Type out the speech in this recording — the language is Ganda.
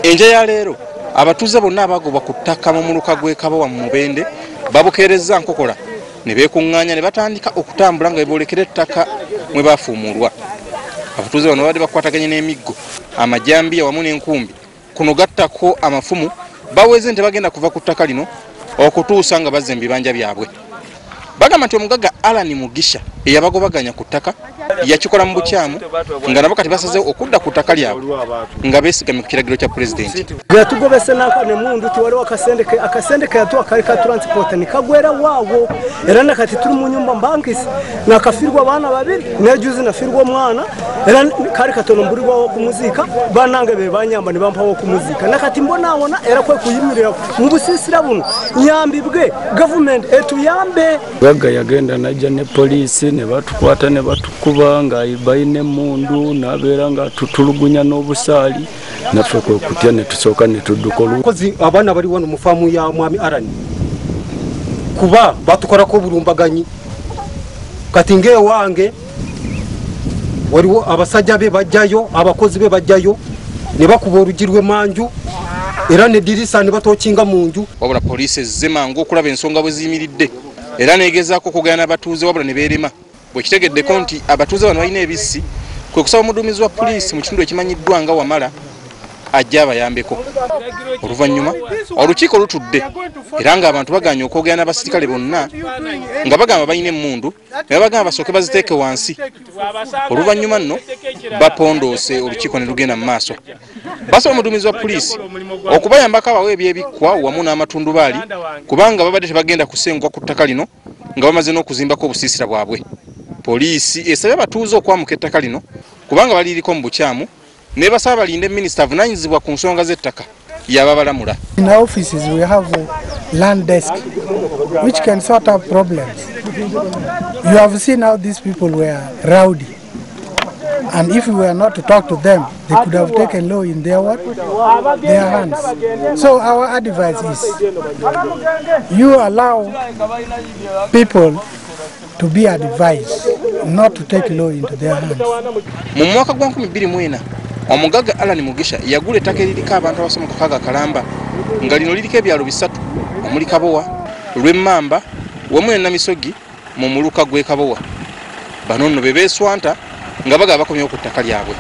Enje ya leero abatuuze bonna abagobwa ku ttaka mu muluka gw'Ekabowa mu Mubende babukeerezza nkokola ne beekuŋŋaanya ne batandika okutambula nga beeboolekera ettaka mwe baafuumulwa. Abatuuze bano babadde bakwataganye n'emiggo, amajambiya wamu n'enkumbi. Kuno gattako amafumu baweze nti bagenda kuva ku ttaka lino okutuusa nga bazza ebibanja byabwe. Bagamba nti omugagga Alan Mugisha eyabagobaganya ku ttaka yakikola mu bukyamu nga nabo kati basazeewo okudda ku ttaka lyabwe nga beesigamye ku kiragiro kya pulezidenti. Gatugobese nakane mundu tiwaliwo akasendeke yatuwa kali ka transport ni kagwera wawo era nakati turi mu nyumba mbangisi nakafirwa abana babiri nejuzi nafirwa omwana era kali katono mburirwaho kumuzika banange be banyamba ne bampaho kumuzika nakati mbonabona era kwe kuyimirira mu busisira buno nyambibwe government etuyambe. Gaga yagenda najja ne police ne batukwata ne batukuba nga ibaine mundu nabeera nga tutulugunya n'obusaali naffe kwe kutya ne tusooka ne tudduka olukozi abaana bali wano mu faamu ya mwami Alan kuba batukorako obulumbaganyi kati ng'ewange waliwo abasajja be bajjayo abakozi be bajjayo ne bakuba olugi lw'emanju era ne dirisa ne batokinga mu nju. Wabula poliisi ezze mangu okulaba ensonga bwe ziyimiridde era neegezaako okugaana abatuuze wabula ne beerema. Bwe kitegeddeko nti abatuuze bano balina ebissi kwe kusaba omuduumizi wa poliisi mu kitundu ekimanyiddwa nga Wamala ajja abayambeko. Oluvannyuma olukiiko lutudde era ng'abantu baganye okwogerana n'abasirikale bonna nga bagamba balina emmundu ne bagamba basooke baziteeke wansi. Oluvannyuma nno bapondoose olukiiko ne lugenda mu maaso. Basaba omuduumizi wa poliisi okubayambako abawe ebyebikkwa wamu n'amatundubaali kubanga babadde tebagenda kusenguka ku ttaka lino nga bamaze n'okuzimbako obusiisira bwabwe. Poliisi esabye abatuuze okwamuka ettaka lino kubanga baliriko mu bukyamu ne basaba balinde minisita avunaanyizibwa ku nsonga z'ettaka yababalamula. In our offices we have a land desk which can sort out problems. You have seen how these people were rowdy, and if we were not to talk to them they could have taken law in their hands. So our advice is you allow people to be advised not to take law into their hands. Mu mwaka gwa 2024 omugagga Alan Mugisha yagula ettaka eririko abantu abasomoka kaga kalamba nga lino liriko ebyalo bisatu omuli Kabowa, Lwemmamba wamu ne Namisogi mu muluka gw'Ekabowa. Bano nno be beeswanta nga bagaba bakomyewo ku ttaka lyabwe.